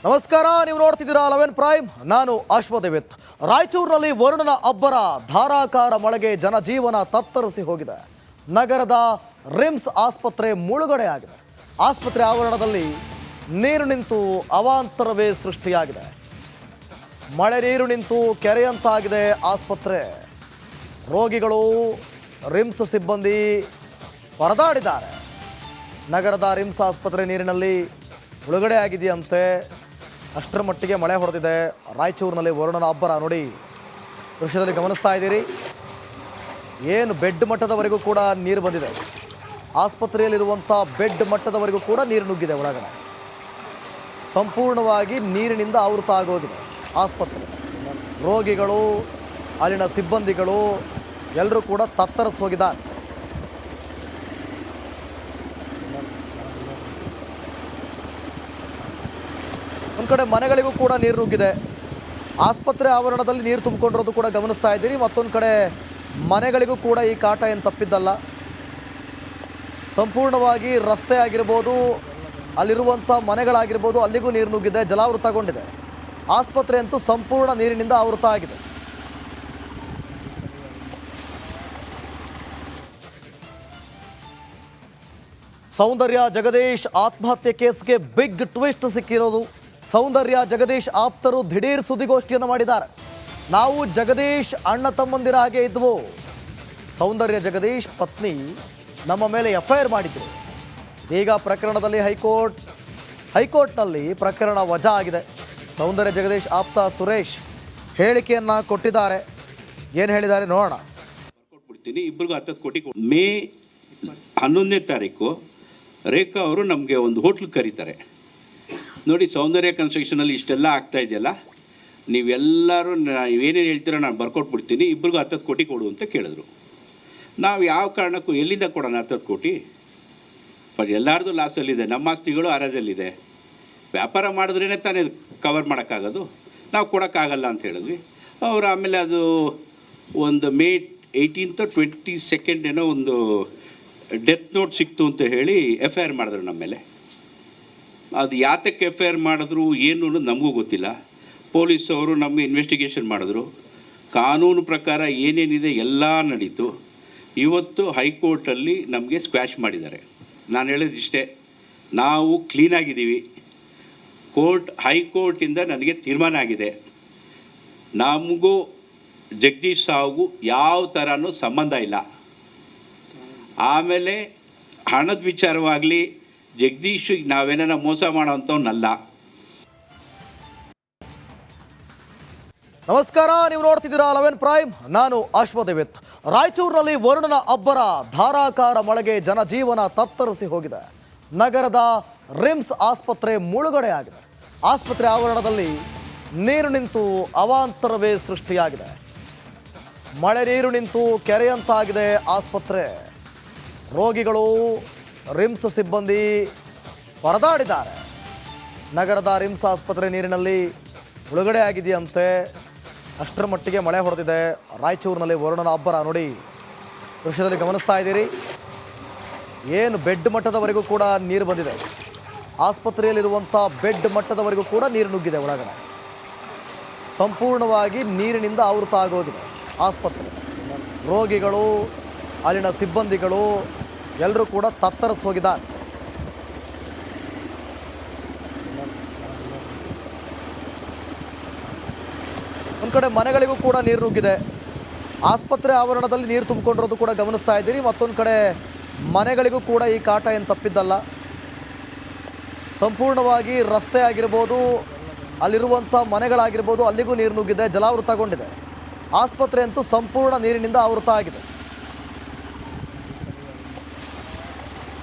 ನಮಸ್ಕಾರ, ನೀವು ನೋಡ್ತಿದ್ದೀರಾ 11 ಪ್ರೈಮ್. ನಾನು ಅಶ್ವದೇವಿತ್. ರಾಯಚೂರಿನಲ್ಲಿ ವರುಣನ ಅಬ್ಬರ, ಧಾರಾಕಾರ ಮಳೆಗೆ ಜನಜೀವನ ತತ್ತರಿಸಿ ಹೋಗಿದೆ. ನಗರದ ರಿಮ್ಸ್ ಆಸ್ಪತ್ರೆ ಮುಳುಗಡೆ ಆಗಿದೆ. ಆಸ್ಪತ್ರೆ ಆವರಣದಲ್ಲಿ ನೀರು ನಿಂತು ಅವಾಂತರವೇ ಸೃಷ್ಟಿಯಾಗಿದೆ. ಮಳೆ ನೀರು ನಿಂತು ಕೆರೆಯಂತಾಗಿದೆ ಆಸ್ಪತ್ರೆ. ರೋಗಿಗಳು, ರಿಮ್ಸ್ ಸಿಬ್ಬಂದಿ ಪರದಾಡಿದ್ದಾರೆ. ನಗರದ ರಿಮ್ಸ್ ಆಸ್ಪತ್ರೆ ನೀರಿನಲ್ಲಿ ಮುಳುಗಡೆ ಆಗಿದೆಯಂತೆ. ಅಷ್ಟರ ಮಟ್ಟಿಗೆ ಮಳೆ ಹೊಡೆದಿದೆ. ರಾಯಚೂರಿನಲ್ಲಿ ವರುಣನ ಅಬ್ಬರ ನೋಡಿ, ದೃಶ್ಯದಲ್ಲಿ ಗಮನಿಸ್ತಾ ಇದ್ದೀರಿ. ಏನು ಬೆಡ್ ಮಟ್ಟದವರೆಗೂ ಕೂಡ ನೀರು ಬಂದಿದೆ. ಆಸ್ಪತ್ರೆಯಲ್ಲಿರುವಂಥ ಬೆಡ್ ಮಟ್ಟದವರೆಗೂ ಕೂಡ ನೀರು ನುಗ್ಗಿದೆ. ಒಳಗಡೆ ಸಂಪೂರ್ಣವಾಗಿ ನೀರಿನಿಂದ ಆವೃತ ಆಗೋಗಿದೆ ಆಸ್ಪತ್ರೆ. ರೋಗಿಗಳು, ಅಲ್ಲಿನ ಸಿಬ್ಬಂದಿಗಳು ಎಲ್ಲರೂ ಕೂಡ ತತ್ತರಿಸಿ ಹೋಗಿದ್ದಾರೆ. ಒಂದು ಕಡೆ ಮನೆಗಳಿಗೂ ಕೂಡ ನೀರು ನುಗ್ಗಿದೆ. ಆಸ್ಪತ್ರೆ ಆವರಣದಲ್ಲಿ ನೀರು ತುಂಬಿಕೊಂಡಿರೋದು ಕೂಡ ಗಮನಿಸ್ತಾ ಇದ್ದೀರಿ. ಮತ್ತೊಂದು ಕಡೆ ಮನೆಗಳಿಗೂ ಕೂಡ ಈ ಕಾಟ ಏನು ತಪ್ಪಿದ್ದಲ್ಲ. ಸಂಪೂರ್ಣವಾಗಿ ರಸ್ತೆ ಆಗಿರ್ಬೋದು, ಅಲ್ಲಿರುವಂಥ ಮನೆಗಳಾಗಿರ್ಬೋದು, ಅಲ್ಲಿಗೂ ನೀರು ನುಗ್ಗಿದೆ, ಜಲಾವೃತಗೊಂಡಿದೆ. ಆಸ್ಪತ್ರೆ ಅಂತೂ ಸಂಪೂರ್ಣ ನೀರಿನಿಂದ ಆವೃತ ಆಗಿದೆ. ಸೌಂದರ್ಯ ಜಗದೀಶ್ ಆತ್ಮಹತ್ಯೆ ಕೇಸ್ಗೆ ಬಿಗ್ ಟ್ವಿಸ್ಟ್ ಸಿಕ್ಕಿರೋದು. ಸೌಂದರ್ಯ ಜಗದೀಶ್ ಆಪ್ತರು ದಿಢೀರ್ ಸುದ್ದಿಗೋಷ್ಠಿಯನ್ನು ಮಾಡಿದ್ದಾರೆ. ನಾವು ಜಗದೀಶ್ ಅಣ್ಣ ತಮ್ಮಂದಿರ ಹಾಗೆ ಇದ್ವು. ಸೌಂದರ್ಯ ಜಗದೀಶ್ ಪತ್ನಿ ನಮ್ಮ ಮೇಲೆ FIR ಮಾಡಿದ್ರು. ಈಗ ಪ್ರಕರಣದಲ್ಲಿ ಹೈಕೋರ್ಟ್ನಲ್ಲಿ ಪ್ರಕರಣ ವಜಾ ಆಗಿದೆ. ಸೌಂದರ್ಯ ಜಗದೀಶ್ ಆಪ್ತ ಸುರೇಶ್ ಹೇಳಿಕೆಯನ್ನು ಕೊಟ್ಟಿದ್ದಾರೆ. ಏನು ಹೇಳಿದ್ದಾರೆ ನೋಡೋಣ. ಕೊಟ್ಬಿಡ್ತೀನಿ, ಇಬ್ಬರಿಗೂ 10 ಕೋಟಿ. ಮೇ 11ನೇ ತಾರೀಕು ರೇಖಾ ಅವರು ನಮಗೆ ಒಂದು ಹೋಟ್ಲ್ ಕರೀತಾರೆ. ನೋಡಿ, ಸೌಂದರ್ಯ ಕನ್ಸ್ಟ್ರಕ್ಷನಲ್ಲಿ ಇಷ್ಟೆಲ್ಲ ಆಗ್ತಾ ಇದೆಯಲ್ಲ, ನೀವೆಲ್ಲರೂ ಏನೇನು ಹೇಳ್ತೀರೋ ನಾನು ಬರ್ಕೊಟ್ಬಿಡ್ತೀನಿ, ಇಬ್ಬರಿಗೂ 10 ಕೋಟಿ ಕೊಡು ಅಂತ ಕೇಳಿದ್ರು. ನಾವು ಯಾವ ಕಾರಣಕ್ಕೂ ಎಲ್ಲಿಂದ ಕೊಡೋಣ 10 ಕೋಟಿ? ಎಲ್ಲರದು ಲಾಸಲ್ಲಿದೆ, ನಮ್ಮ ಆಸ್ತಿಗಳು ಹರಾಜಲ್ಲಿದೆ. ವ್ಯಾಪಾರ ಮಾಡಿದ್ರೇ ತಾನೇ ಕವರ್ ಮಾಡೋಕ್ಕಾಗೋದು, ನಾವು ಕೊಡೋಕ್ಕಾಗಲ್ಲ ಅಂತ ಹೇಳಿದ್ವಿ. ಅವರು ಆಮೇಲೆ ಅದು ಒಂದು ಮೇ 18th 22nd ಏನೋ ಒಂದು ಡೆತ್ ನೋಟ್ ಸಿಕ್ತು ಅಂತ ಹೇಳಿ FIR ಮಾಡಿದ್ರು ನಮ್ಮ ಮೇಲೆ. ಅದು ಯಾತಕ್ಕೆ FIR ಮಾಡಿದ್ರು ಏನು ಅನ್ನೋದು ನಮಗೂ ಗೊತ್ತಿಲ್ಲ. ಪೊಲೀಸವರು ನಮಗೆ ಇನ್ವೆಸ್ಟಿಗೇಷನ್ ಮಾಡಿದ್ರು. ಕಾನೂನು ಪ್ರಕಾರ ಏನೇನಿದೆ ಎಲ್ಲ ನಡೀತು. ಇವತ್ತು ಹೈಕೋರ್ಟಲ್ಲಿ ನಮಗೆ ಸ್ಕ್ವ್ಯಾಶ್ ಮಾಡಿದ್ದಾರೆ. ನಾನು ಹೇಳೋದಿಷ್ಟೇ, ನಾವು ಕ್ಲೀನಾಗಿದ್ದೀವಿ. ಹೈಕೋರ್ಟಿಂದ ನನಗೆ ತೀರ್ಮಾನ ಆಗಿದೆ, ನಮಗೂ ಜಗದೀಶ್ ಸಾವುಗೂ ಯಾವ ಥರನೂ ಸಂಬಂಧ ಇಲ್ಲ. ಆಮೇಲೆ ಹಣದ ವಿಚಾರವಾಗಲಿ ಜಗದೀಶಿಗೆ ನಾವೇನ ಮೋಸ ಮಾಡೋವಂಥವ್ನಲ್ಲ. ನಮಸ್ಕಾರ, ನೀವು ನೋಡ್ತಿದ್ದೀರಾ 11 ಪ್ರೈಮ್. ನಾನು ಅಶ್ವದೇವಿತ್. ರಾಯಚೂರಿನಲ್ಲಿ ವರುಣನ ಅಬ್ಬರ, ಧಾರಾಕಾರ ಮಳೆಗೆ ಜನಜೀವನ ತತ್ತರಿಸಿ ಹೋಗಿದೆ. ನಗರದ ರಿಮ್ಸ್ ಆಸ್ಪತ್ರೆ ಮುಳುಗಡೆ ಆಗಿದೆ. ಆಸ್ಪತ್ರೆ ಆವರಣದಲ್ಲಿ ನೀರು ನಿಂತು ಅವಾಂತರವೇ ಸೃಷ್ಟಿಯಾಗಿದೆ. ಮಳೆ ನೀರು ನಿಂತು ಕೆರೆಯಂತಾಗಿದೆ ಆಸ್ಪತ್ರೆ. ರೋಗಿಗಳು, ರಿಮ್ಸ್ ಸಿಬ್ಬಂದಿ ಪರದಾಡಿದ್ದಾರೆ. ನಗರದ ರಿಮ್ಸ್ ಆಸ್ಪತ್ರೆ ನೀರಿನಲ್ಲಿ ಮುಳುಗಡೆ ಆಗಿದೆಯಂತೆ. ಅಷ್ಟರ ಮಟ್ಟಿಗೆ ಮಳೆ ಹೊಡೆದಿದೆ. ರಾಯಚೂರಿನಲ್ಲಿ ವರುಣನ ಅಬ್ಬರ ನೋಡಿ, ದೃಶ್ಯದಲ್ಲಿ ಗಮನಿಸ್ತಾ ಇದ್ದೀರಿ. ಏನು ಬೆಡ್ ಮಟ್ಟದವರೆಗೂ ಕೂಡ ನೀರು ಬಂದಿದೆ. ಆಸ್ಪತ್ರೆಯಲ್ಲಿರುವಂಥ ಬೆಡ್ ಮಟ್ಟದವರೆಗೂ ಕೂಡ ನೀರು ನುಗ್ಗಿದೆ. ಒಳಗಡೆ ಸಂಪೂರ್ಣವಾಗಿ ನೀರಿನಿಂದ ಆವೃತ ಆಗೋಗಿದೆ ಆಸ್ಪತ್ರೆ. ರೋಗಿಗಳು, ಅಲ್ಲಿನ ಸಿಬ್ಬಂದಿಗಳು ಎಲ್ಲರೂ ಕೂಡ ತತ್ತರಿಸಿ ಹೋಗಿದ್ದಾರೆ. ಒಂದು ಕಡೆ ಮನೆಗಳಿಗೂ ಕೂಡ ನೀರು ನುಗ್ಗಿದೆ. ಆಸ್ಪತ್ರೆ ಆವರಣದಲ್ಲಿ ನೀರು ತುಂಬಿಕೊಂಡಿರೋದು ಕೂಡ ಗಮನಿಸ್ತಾ ಇದ್ದೀರಿ. ಮತ್ತೊಂದು ಕಡೆ ಮನೆಗಳಿಗೂ ಕೂಡ ಈ ಕಾಟ ಏನು ತಪ್ಪಿದ್ದಲ್ಲ. ಸಂಪೂರ್ಣವಾಗಿ ರಸ್ತೆ ಆಗಿರ್ಬೋದು, ಅಲ್ಲಿರುವಂಥ ಮನೆಗಳಾಗಿರ್ಬೋದು, ಅಲ್ಲಿಗೂ ನೀರು ನುಗ್ಗಿದೆ, ಜಲಾವೃತಗೊಂಡಿದೆ. ಆಸ್ಪತ್ರೆ ಅಂತೂ ಸಂಪೂರ್ಣ ನೀರಿನಿಂದ ಆವೃತ ಆಗಿದೆ.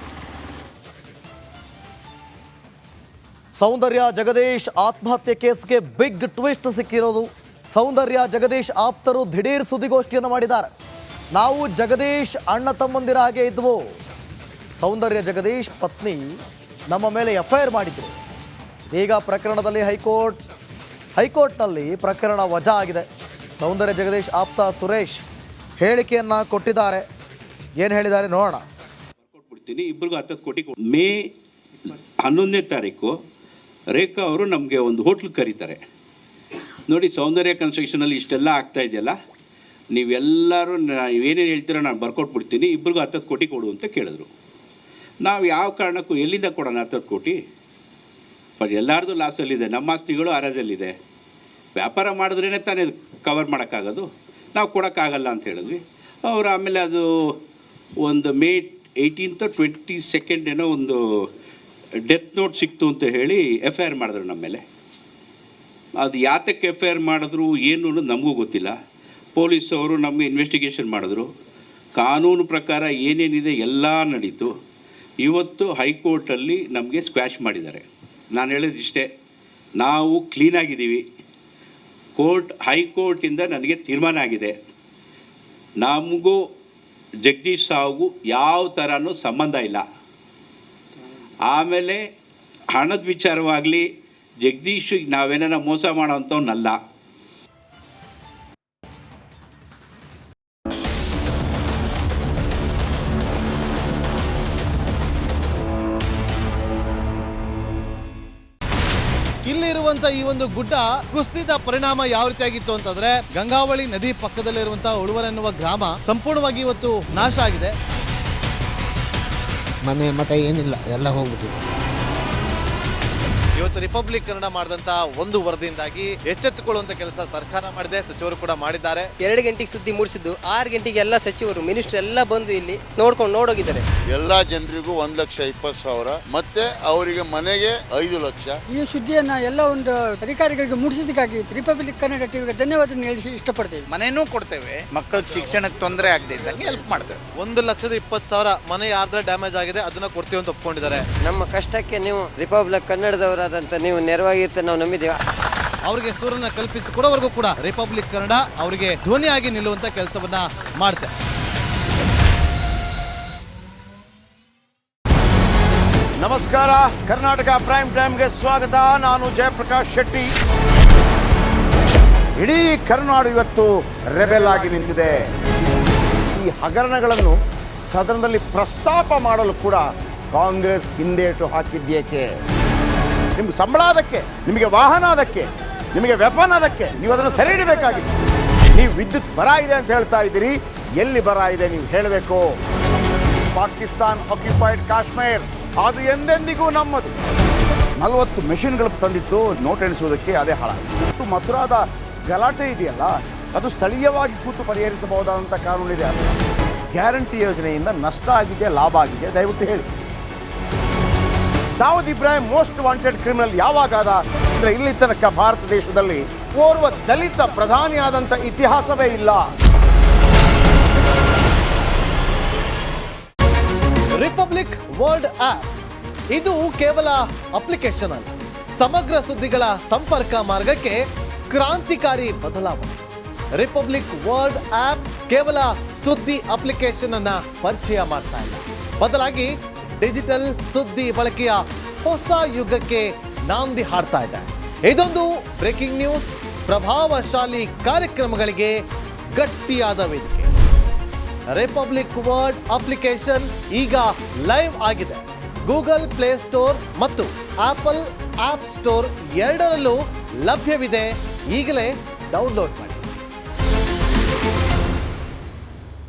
ಸೌಂದರ್ಯ ಜಗದೀಶ್ ಆತ್ಮಹತ್ಯೆ ಕೇಸ್ಗೆ ಬಿಗ್ ಟ್ವಿಸ್ಟ್ ಸಿಕ್ಕಿರೋದು. ಸೌಂದರ್ಯ ಜಗದೀಶ್ ಆಪ್ತರು ದಿಢೀರ್ ಸುದ್ದಿಗೋಷ್ಠಿಯನ್ನು ಮಾಡಿದ್ದಾರೆ. ನಾವು ಜಗದೀಶ್ ಅಣ್ಣ ತಮ್ಮಂದಿರ ಹಾಗೆ ಇದ್ವು. ಸೌಂದರ್ಯ ಜಗದೀಶ್ ಪತ್ನಿ ನಮ್ಮ ಮೇಲೆ FIR ಮಾಡಿದ್ರು. ಈಗ ಪ್ರಕರಣದಲ್ಲಿ ಹೈಕೋರ್ಟ್ನಲ್ಲಿ ಪ್ರಕರಣ ವಜಾ ಆಗಿದೆ. ಸೌಂದರ್ಯ ಜಗದೀಶ್ ಆಪ್ತ ಸುರೇಶ್ ಹೇಳಿಕೆಯನ್ನು ಕೊಟ್ಟಿದ್ದಾರೆ. ಏನು ಹೇಳಿದ್ದಾರೆ ನೋಡೋಣ. ಕೊಟ್ಬಿಡ್ತೀನಿ, ಇಬ್ಬರಿಗೂ 10 ಕೋಟಿ. ಮೇ 11ನೇ ತಾರೀಕು ರೇಖಾ ಅವರು ನಮಗೆ ಒಂದು ಹೋಟ್ಲಿಗೆ ಕರೀತಾರೆ. ನೋಡಿ, ಸೌಂದರ್ಯ ಕನ್ಸ್ಟ್ರಕ್ಷನಲ್ಲಿ ಇಷ್ಟೆಲ್ಲ ಆಗ್ತಾ ಇದೆಯಲ್ಲ, ನೀವೆಲ್ಲರೂ ಏನೇನು ಹೇಳ್ತೀರೋ ನಾನು ಬರ್ಕೊಟ್ಬಿಡ್ತೀನಿ, ಇಬ್ರಿಗೂ 10 ಕೋಟಿ ಕೊಡು ಅಂತ ಕೇಳಿದ್ರು. ನಾವು ಯಾವ ಕಾರಣಕ್ಕೂ ಎಲ್ಲಿಂದ ಕೊಡೋಣ 10 ಕೋಟಿ? ಎಲ್ಲರದು ಲಾಸಲ್ಲಿದೆ, ನಮ್ಮ ಆಸ್ತಿಗಳು ಹರಾಜಲ್ಲಿದೆ. ವ್ಯಾಪಾರ ಮಾಡಿದ್ರೇ ತಾನೇ ಕವರ್ ಮಾಡೋಕ್ಕಾಗೋದು, ನಾವು ಕೊಡೋಕ್ಕಾಗಲ್ಲ ಅಂತ ಹೇಳಿದ್ವಿ. ಅವರು ಆಮೇಲೆ ಅದು ಒಂದು May 18th 22nd ಏನೋ ಒಂದು ಡೆತ್ ನೋಟ್ ಸಿಕ್ತು ಅಂತ ಹೇಳಿ FIR ಮಾಡಿದ್ರು ನಮ್ಮ ಮೇಲೆ. ಅದು ಯಾತಕ್ಕೆ FIR ಮಾಡಿದ್ರು ಏನು ಅನ್ನೋದು ನಮಗೂ ಗೊತ್ತಿಲ್ಲ. ಪೊಲೀಸವರು ನಮ್ಮ ಇನ್ವೆಸ್ಟಿಗೇಷನ್ ಮಾಡಿದ್ರು. ಕಾನೂನು ಪ್ರಕಾರ ಏನೇನಿದೆ ಎಲ್ಲ ನಡೀತು. ಇವತ್ತು ಹೈಕೋರ್ಟಲ್ಲಿ ನಮಗೆ ಸ್ಕ್ವ್ಯಾಶ್ ಮಾಡಿದ್ದಾರೆ. ನಾನು ಹೇಳಿದ್ದು ಇಷ್ಟೇ, ನಾವು ಕ್ಲೀನಾಗಿದ್ದೀವಿ. ಹೈಕೋರ್ಟಿಂದ ನನಗೆ ತೀರ್ಮಾನ ಆಗಿದೆ, ನಮಗೂ ಜಗದೀಶ್ ಸಾವ್ಗೂ ಯಾವ ಥರನೂ ಸಂಬಂಧ ಇಲ್ಲ. ಆಮೇಲೆ ಹಣದ ವಿಚಾರವಾಗಲಿ ಜಗದೀಶಿಗೆ ನಾವೇನ ಮೋಸ ಮಾಡೋವಂಥವ್ನಲ್ಲ. ಇಲ್ಲಿರುವಂತ ಈ ಒಂದು ಗುಡ್ಡ ಕುಸಿದ ಪರಿಣಾಮ ಯಾವ ರೀತಿಯಾಗಿತ್ತು ಅಂತಂದ್ರೆ, ಗಂಗಾವಳಿ ನದಿ ಪಕ್ಕದಲ್ಲಿರುವಂತಹ ಉಳುವರ ಎನ್ನುವ ಗ್ರಾಮ ಸಂಪೂರ್ಣವಾಗಿ ಇವತ್ತು ನಾಶ ಆಗಿದೆ. ಮನೆ ಮಠ ಏನಿಲ್ಲ, ಎಲ್ಲ ಹೋಗ್ಬಿಟ್ಟಿದೆ. ಇವತ್ತು ರಿಪಬ್ಲಿಕ್ ಕನ್ನಡ ಮಾಡಿದಂತ ಒಂದು ವರದಿಯಿಂದಾಗಿ ಎಚ್ಚೆತ್ತುಕೊಳ್ಳುವಂತ ಕೆಲಸ ಸರ್ಕಾರ ಮಾಡಿದೆ, ಸಚಿವರು ಕೂಡ ಮಾಡಿದ್ದಾರೆ. 2 ಗಂಟೆಗೆ ಸುದ್ದಿ ಮೂಡಿಸಿದ್ದು 6 ಗಂಟೆಗೆ ಎಲ್ಲ ಸಚಿವರು ಮಿನಿಸ್ಟರ್ ಎಲ್ಲ ಬಂದು ಇಲ್ಲಿ ನೋಡೋಗಿದ್ದಾರೆ. ಎಲ್ಲಾ ಜನರಿಗೂ 1,20,000 ಮತ್ತೆ ಅವರಿಗೆ ಮನೆಗೆ 5 ಲಕ್ಷ. ಈ ಸುದ್ದಿಯನ್ನ ಎಲ್ಲ ಒಂದು ಅಧಿಕಾರಿಗಳಿಗೆ ಮುಟ್ಟಿಸಿದಕ್ಕಾಗಿ ರಿಪಬ್ಲಿಕ್ ಕನ್ನಡ ಟಿವಿಗೆ ಧನ್ಯವಾದ ಹೇಳಿ ಇಷ್ಟಪಡ್ತೇವೆ. ಮನೆನೂ ಕೊಡ್ತೇವೆ, ಮಕ್ಕಳ ಶಿಕ್ಷಣಕ್ಕೆ ತೊಂದರೆ ಆಗದೆ ಇದ್ದಂಗೆ ಹೆಲ್ಪ್ ಮಾಡ್ತೇವೆ. 1,20,000 ಮನೆ ಯಾರ್ದ್ರ ಡ್ಯಾಮೇಜ್ ಆಗಿದೆ ಅದನ್ನ ಕೊಡ್ತೀವಿ ಅಂತ ಒಪ್ಕೊಂಡಿದ್ದಾರೆ. ನಮ್ಮ ಕಷ್ಟಕ್ಕೆ ನೀವು ರಿಪಬ್ಲಿಕ್ ಕನ್ನಡದವರಾದಂತ ನೀವು ನೆರವಾಗಿರ್ತಾರೆ ನಾವು ನಂಬಿದ್ದೇವೆ. ಅವರಿಗೆ ಸೂರನ್ನ ಕಲ್ಪಿಸಿಕೊಡೋವರೆಗೂ ಕೂಡ ರಿಪಬ್ಲಿಕ್ ಕನ್ನಡ ಅವರಿಗೆ ಧ್ವನಿಯಾಗಿ ನಿಲ್ಲುವಂತ ಕೆಲಸವನ್ನ ಮಾಡುತ್ತೆ. ನಮಸ್ಕಾರ, ಕರ್ನಾಟಕ ಪ್ರೈಮ್ ಟೈಮ್ಗೆ ಸ್ವಾಗತ. ನಾನು ಜಯಪ್ರಕಾಶ್ ಶೆಟ್ಟಿ. ಇಡೀ ಕರ್ನಾಡು ಇವತ್ತು ರೆಬೆಲ್ ಆಗಿ ನಿಂತಿದೆ. ಈ ಹಗರಣಗಳನ್ನು ಸದನದಲ್ಲಿ ಪ್ರಸ್ತಾಪ ಮಾಡಲು ಕೂಡ ಕಾಂಗ್ರೆಸ್ ಹಿಂದೇಟು ಹಾಕಿದ್ದೇಕೆ? ನಿಮ್ಗೆ ಸಂಬಳ ಅದಕ್ಕೆ, ನಿಮಗೆ ವಾಹನ ಅದಕ್ಕೆ, ನಿಮಗೆ ವೆಪನ್ ಅದಕ್ಕೆ, ನೀವು ಅದನ್ನು ಸೆರೆ ಹಿಡಬೇಕಾಗಿತ್ತು. ನೀವು ವಿದ್ಯುತ್ ಬರ ಇದೆ ಅಂತ ಹೇಳ್ತಾ ಇದ್ದೀರಿ, ಎಲ್ಲಿ ಬರ ಇದೆ ನೀವು ಹೇಳಬೇಕು. ಪಾಕಿಸ್ತಾನ್ ಆಕ್ಯುಪೈಡ್ ಕಾಶ್ಮೀರ್ ಅದು ಎಂದೆಂದಿಗೂ ನಮ್ಮದು. 40 ಮೆಷಿನ್ಗಳು ತಂದಿತ್ತು ನೋಟ್ ಎಣಿಸುವುದಕ್ಕೆ, ಅದೇ ಹಾಳಾಗಿತ್ತು. ಮಥುರಾದ ಗಲಾಟೆ ಇದೆಯಲ್ಲ, ಅದು ಸ್ಥಳೀಯವಾಗಿ ಕೂತು ಪರಿಹರಿಸಬಹುದಾದಂಥ ಕಾನೂನಿದೆ. ಗ್ಯಾರಂಟಿ ಯೋಜನೆಯಿಂದ ನಷ್ಟ ಆಗಿದೆ, ಲಾಭ ಆಗಿದೆ, ದಯವಿಟ್ಟು ಹೇಳಿ. Dawood Ibrahim most wanted criminal ಯಾವಾಗಾದ ಅಂದರೆ ಇಲ್ಲಿ ತನಕ ಭಾರತ ದೇಶದಲ್ಲಿ ಓರ್ವ ದಲಿತ ಪ್ರಧಾನಿಯಾದಂಥ ಇತಿಹಾಸವೇ ಇಲ್ಲ. ರಿಪಬ್ಲಿಕ್ ವರ್ಲ್ಡ್ ಆಪ್ ಇದು ಕೇವಲ ಅಪ್ಲಿಕೇಶನ್ ಅಲ್ಲ, ಸಮಗ್ರ ಸುದ್ದಿಗಳ ಸಂಪರ್ಕ ಮಾರ್ಗಕ್ಕೆ ಕ್ರಾಂತಿಕಾರಿ ಬದಲಾವಣೆ. ರಿಪಬ್ಲಿಕ್ ವರ್ಲ್ಡ್ ಆಪ್ ಕೇವಲ ಸುದ್ದಿ ಅಪ್ಲಿಕೇಶನ್ ಅನ್ನ ಪರಿಚಯ ಮಾಡ್ತಾ ಇಲ್ಲ, ಬದಲಾಗಿ ಡಿಜಿಟಲ್ ಸುದ್ದಿ ಬಳಕೆಯ ಹೊಸ ಯುಗಕ್ಕೆ ನಾಂದಿ ಹಾಡ್ತಾ ಇದೆ. ಇದೊಂದು ಬ್ರೇಕಿಂಗ್ ನ್ಯೂಸ್, ಪ್ರಭಾವಶಾಲಿ ಕಾರ್ಯಕ್ರಮಗಳಿಗೆ ಗಟ್ಟಿಯಾದ ವೇದಿಕೆ. ರಿಪಬ್ಲಿಕ್ ವರ್ಲ್ಡ್ ಅಪ್ಲಿಕೇಶನ್ ಈಗ ಲೈವ್ ಆಗಿದೆ. ಗೂಗಲ್ ಪ್ಲೇ ಸ್ಟೋರ್ ಮತ್ತು ಆಪಲ್ ಆಪ್ ಸ್ಟೋರ್ ಎರಡರಲ್ಲೂ ಲಭ್ಯವಿದೆ. ಈಗಲೇ ಡೌನ್ಲೋಡ್ ಮಾಡಿ.